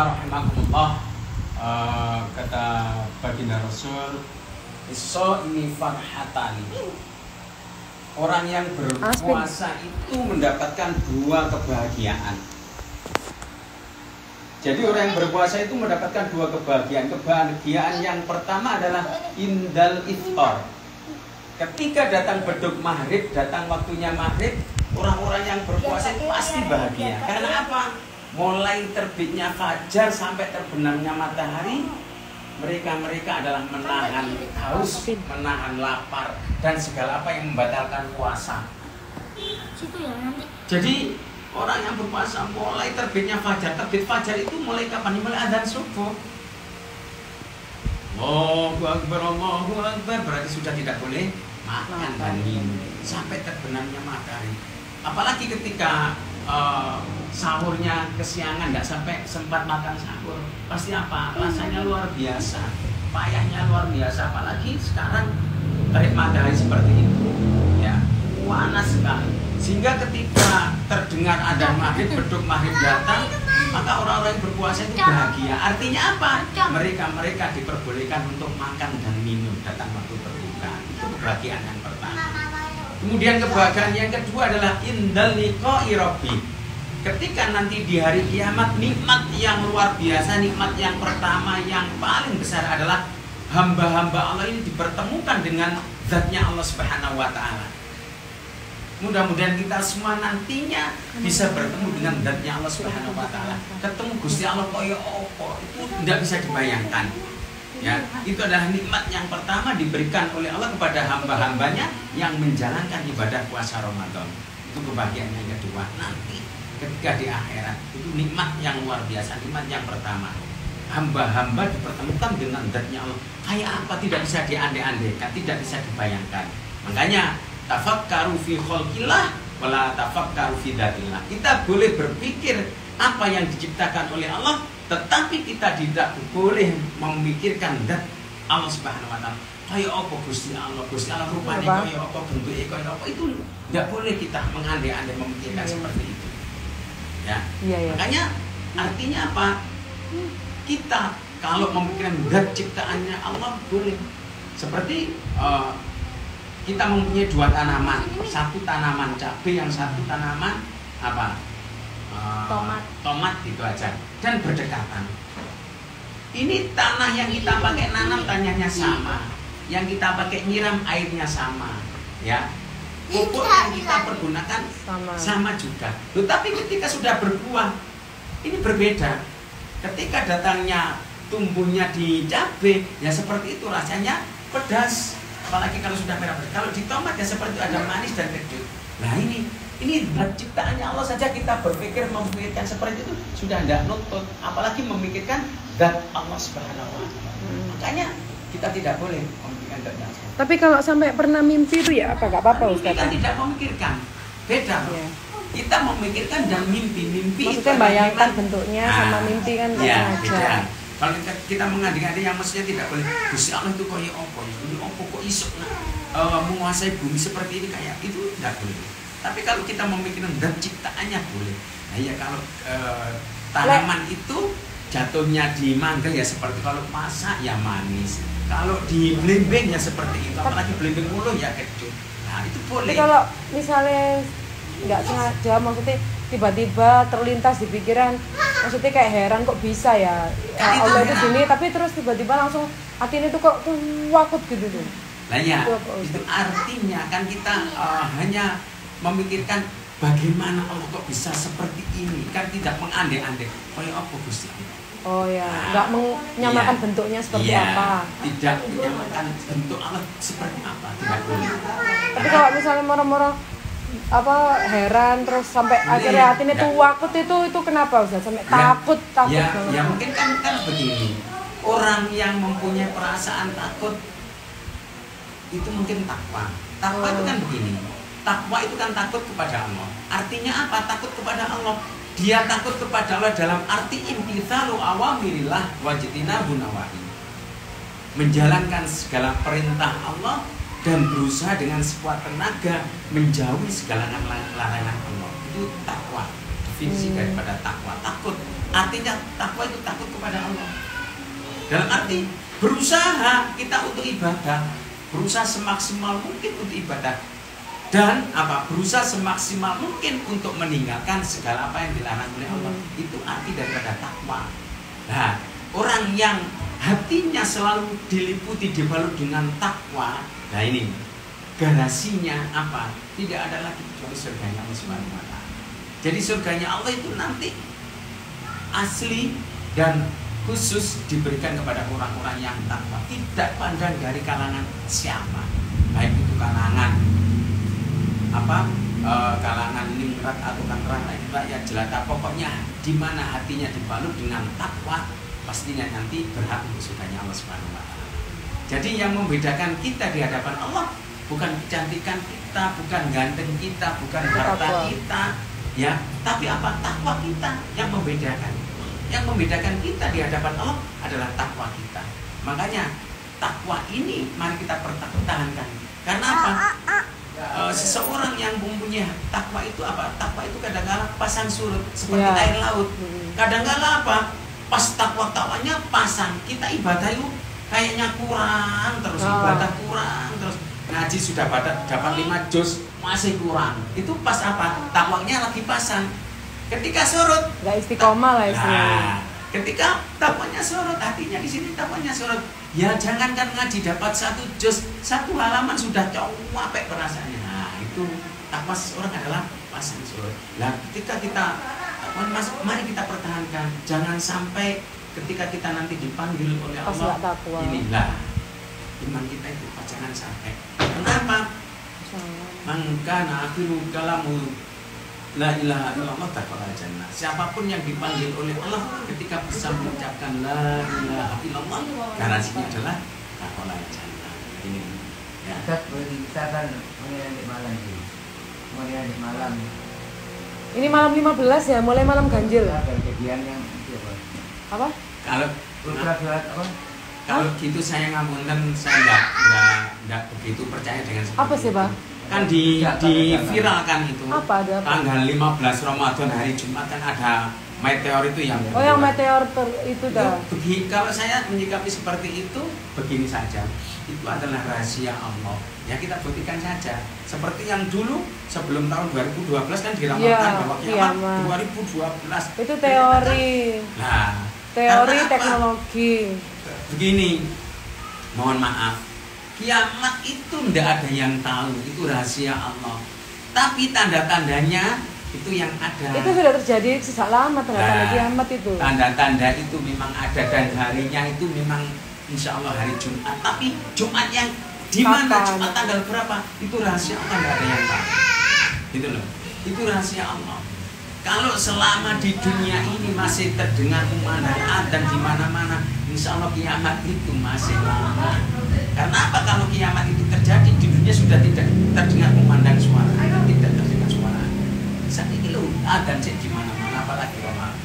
Ikhwah rahimakumullah, kata baginda Rasul, "Iso-ini farhatani." Orang yang berpuasa itu mendapatkan dua kebahagiaan. Jadi orang yang berpuasa itu mendapatkan dua kebahagiaan. Kebahagiaan yang pertama adalah indal iftar. Ketika datang beduk maghrib, datang waktunya maghrib, orang-orang yang berpuasa itu pasti bahagia. Karena apa? Mulai terbitnya fajar sampai terbenamnya matahari, mereka adalah menahan haus, menahan lapar, dan segala apa yang membatalkan puasa. Jadi orang yang berpuasa mulai terbitnya fajar, terbit fajar itu mulai kapan? Mulai adzan subuh. Allahu Akbar, berarti sudah tidak boleh makan dan minum sampai terbenamnya matahari. Apalagi ketika sahurnya kesiangan, nggak sampai sempat makan sahur, pasti apa? Rasanya luar biasa, payahnya luar biasa. Apalagi sekarang terik matahari seperti itu, ya panas sekali. Sehingga ketika terdengar adzan maghrib, beduk maghrib datang, maka orang-orang yang berpuasa itu bahagia. Artinya apa? Mereka diperbolehkan untuk makan dan minum datang waktu berbuka. Itu kebahagiaan yang pertama. Kemudian kebahagiaan yang kedua adalah indal liqa'i rabbi. Ketika nanti di hari kiamat, nikmat yang luar biasa, nikmat yang pertama yang paling besar adalah hamba-hamba Allah ini dipertemukan dengan zatnya Allah Subhanahu wa taala. Mudah-mudahan kita semua nantinya bisa bertemu dengan zatnya Allah Subhanahu wa taala. Ketemu Gusti Allah koyo opo itu tidak bisa dibayangkan. Ya, itu adalah nikmat yang pertama diberikan oleh Allah kepada hamba-hambanya yang menjalankan ibadah puasa Ramadan. Itu kebahagiaan yang kedua. Nanti ketika di akhirat itu nikmat yang luar biasa, nikmat yang pertama. Hamba-hamba dipertemukan dengan zatnya Allah. Kayak apa tidak bisa diandai-andaikan, tidak bisa dibayangkan. Makanya tafakkaru fi khalqillah wala tafakkaru fi dzatillah. Kita boleh berpikir apa yang diciptakan oleh Allah, tetapi kita tidak boleh memikirkan zat Allah Subhanahu wa taala. Kayak apa Gusti Allah rupanya kayak apa, bentuknya kayak apa, itu tidak boleh kita mengandai-andai memikirkan seperti itu. Ya. Makanya artinya apa? Kita kalau memikirkan zat ciptaannya Allah boleh. Seperti kita mempunyai dua tanaman, satu tanaman cabai, yang satu tanaman apa? Tomat itu aja, dan berdekatan. Ini tanah yang kita pakai nanam tanahnya sama, yang kita pakai nyiram airnya sama, ya. Pupuk yang kita pergunakan sama juga. Tetapi ketika sudah berbuah, ini berbeda. Ketika datangnya tumbuhnya di cabai, ya seperti itu rasanya pedas. Apalagi kalau sudah merah. Kalau di tomat ya seperti itu, ada manis dan kecut. Nah ini ciptaannya Allah saja kita berpikir memikirkan seperti itu sudah tidak nutut, apalagi memikirkan zat Allah Subhanahu wa taala. Makanya kita tidak boleh memikirkan zat Allah. Tapi kalau sampai pernah mimpi itu ya apa? Gak apa-apa Ustaz. Kita tidak memikirkan. Beda. Ya. Kita memikirkan dan mimpi. Maksudnya bayangkan bentuknya sama mimpi kan beda. Kalau kita mengandai-andai yang maksudnya tidak boleh. Gusti Allah itu kayak apa? Ini apa kok iso menguasai bumi seperti ini, kayak itu tidak boleh. Tapi kalau kita memikirkan zat ciptaannya boleh. Nah ya kalau tanaman itu jatuhnya di mangga ya seperti, kalau masak ya manis. Kalau di blimbing ya seperti itu. Apalagi blimbing ulu ya kecut. Nah itu boleh. Tapi kalau misalnya nggak sengaja, maksudnya tiba-tiba terlintas di pikiran, maksudnya kayak heran kok bisa ya Allah itu gini, tapi terus tiba-tiba langsung hati ini tuh kok wakut gitu tuh. Nah ya, itu artinya kan kita hanya memikirkan bagaimana Allah kok bisa seperti ini, kan tidak mengandai-andai kayak apa Gusti Allah. Oh ya, nggak menyamakan bentuknya seperti apa. Tidak menyamakan bentuk Allah seperti apa, tidak boleh. Tapi kalau misalnya moro-moro heran terus sampai akhirnya hatinya tuh wakut, itu kenapa Ustaz? Sampai takut ya mungkin kan begini, orang yang mempunyai perasaan takut itu mungkin takwa itu kan begini, takwa itu kan takut kepada Allah. Artinya apa? Takut kepada Allah, dia takut kepada Allah dalam arti imtithalu awamirillah wajtinabun nawahi, menjalankan segala perintah Allah dan berusaha dengan sekuat tenaga menjauhi segala larangan Allah. Itu takwa. definisi daripada takwa. Takut, artinya takwa itu takut kepada Allah. Dalam arti berusaha kita untuk ibadah, berusaha semaksimal mungkin untuk ibadah, dan berusaha semaksimal mungkin untuk meninggalkan segala apa yang dilarang oleh Allah. Itu arti daripada takwa. Nah, orang yang hatinya selalu diliputi, dibalut dengan takwa, nah ini garasinya apa? Tidak ada lagi kecuali surganya Allah Subhanahu wa Ta'ala. Jadi surganya Allah itu nanti asli dan khusus diberikan kepada orang-orang yang takwa, tidak pandang dari kalangan siapa, baik itu kalangan kalangan ningrat atau rakyat jelata, pokoknya di mana hatinya dibalut dengan takwa, pastinya nanti berhak untuk surganya Allah Subhanahu wa Ta'ala. Jadi yang membedakan kita di hadapan Allah bukan kecantikan kita, bukan ganteng kita, bukan harta kita, ya, tapi apa? Takwa kita yang membedakan. Yang membedakan kita di hadapan Allah adalah takwa kita. Makanya takwa ini mari kita pertahankan. Karena apa? Seseorang yang mempunyai takwa itu apa? Takwa itu kadang-kala pasang surut seperti air laut. Kadang-kala apa? Pas takwanya pasang, kita ibadah itu kayaknya kurang terus, ibadah kurang terus. Ngaji sudah dapat 5 juz masih kurang. Itu pas apa? Takwanya lagi pasang. Ketika surut, nggak istiqomah lah istilahnya. Ketika takwanya surut, hatinya di sini takwanya surut. Ya jangankan ngaji dapat 1 juz, 1 halaman sudah capek perasaannya. Nah, itu takwa seorang adalah pasang surut. Nah, ketika kita mari kita pertahankan. Jangan sampai ketika kita nanti dipanggil oleh Allah, inilah iman kita itu jangan sampai. Kenapa? Mangkana akhiru kalamu la ilaha illallah dakhala jannah. Siapapun yang dipanggil oleh Allah ketika bisa mengucapkan la ilaha illallah, garansinya adalah dakhala jannah. Ini ya. Kita kan mengenai malam ini. Mengenai malam. Ini malam 15 ya, mulai malam ganjil. Ada kejadian yang itu apa? Kalau gitu saya ngapunten, saya enggak begitu percaya dengan seperti apa sih, Pak? Kan diviralkan itu. Apa ada? Tanggal 15 Ramadan hari Jumat kan ada meteor itu yang kedua. Yang meteor itu dah. Kalau saya menyikapi seperti itu begini saja. Itu adalah rahasia Allah. Ya kita buktikan saja. Seperti yang dulu sebelum tahun 2012 kan diramalkan bahwa kiamat 2012. Itu teori. Nah, teori teknologi. Begini. Mohon maaf. Kiamat itu tidak ada yang tahu, itu rahasia Allah. Tapi tanda-tandanya itu yang ada. Itu sudah terjadi sejak lama tanda-tanda kiamat itu. Tanda-tanda itu memang ada dan harinya itu memang insya Allah hari Jumat. Tapi Jumat yang di mana, Jumat tanggal berapa, itu rahasia Allah, tidak ada yang tahu. Gitu loh. Itu rahasia Allah. Kalau selama di dunia ini masih terdengar kumandang dan di mana-mana, insya Allah kiamat itu masih lama. Karena apa? Kalau kiamat itu terjadi di dunia sudah tidak terdengar kumandang suara, tidak terdengar suara. Saat ini loh, dan di mana-mana, apalagi Ramadan.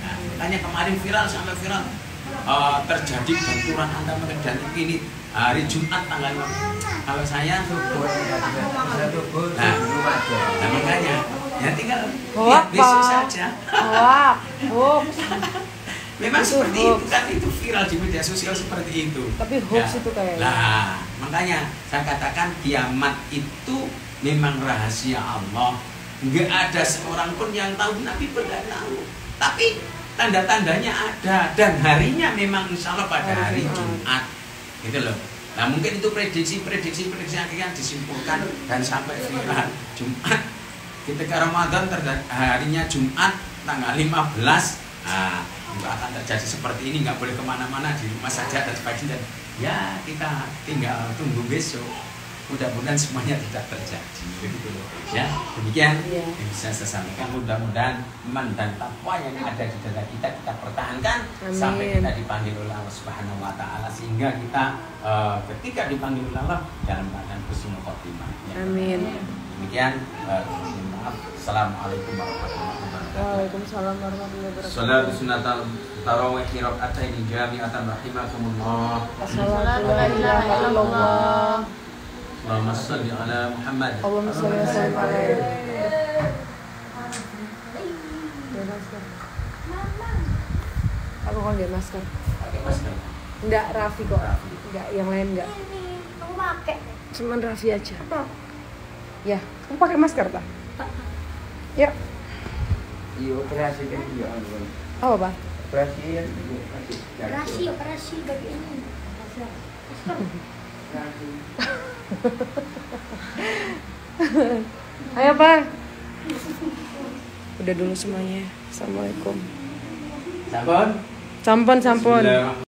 Nah, makanya kemarin sampai viral, terjadi benturan antara mereka dan ini hari Jumat tanggal 5. Kalau saya nah makanya ya tinggal lihat besok saja. Memang itu seperti hoax. Itu kan itu viral di media sosial seperti itu. Tapi hoax itu kayaknya. Nah, makanya saya katakan kiamat itu memang rahasia Allah. Enggak ada seorang pun yang tahu, Nabi pun tidak tahu. Tapi tanda-tandanya ada dan harinya memang insya Allah pada hari Jumat. Gitu loh. Nah mungkin itu prediksi akhirnya disimpulkan dan sampai viral Jumat. Ketika Ramadan harinya Jumat tanggal 15. Nah, nggak akan terjadi seperti ini, nggak boleh kemana-mana, di rumah saja dan sebagainya. Ya kita tinggal tunggu besok. Mudah-mudahan semuanya tidak terjadi, begitu loh. Ya demikian yang bisa saya sampaikan. Mudah-mudahan iman dan takwa yang ada di dada kita pertahankan. Amin. Sampai kita dipanggil oleh Allah Subhanahu Wa Taala, sehingga kita ketika dipanggil oleh Allah dalam keadaan husnul khotimah. Ya. Amin. Demikian. Maaf. Assalamualaikum warahmatullahi wabarakatuh. Waalaikumsalam warahmatullahi wabarakatuh. Salatu sunnatan tarawih raka'ataini jami'atan rahimakumullah. Assalatu la ilaha illallah. Allahumma shalli ala Muhammad. Allahumma shalli wa sallim alaihi. Aku nggak masker. Pakai masker. Enggak, Raffi kok. Raffi. Enggak, yang lain enggak. Aku pakai. Cuman Raffi aja. Ya, kamu pakai masker tak? Ya. Iya, operasi kan iya. Oh, apa? Operasi ya. Operasi bagi ini. Ayo, Pak. Udah dulu semuanya. Assalamualaikum. Sampun. Sampun. Bismillah.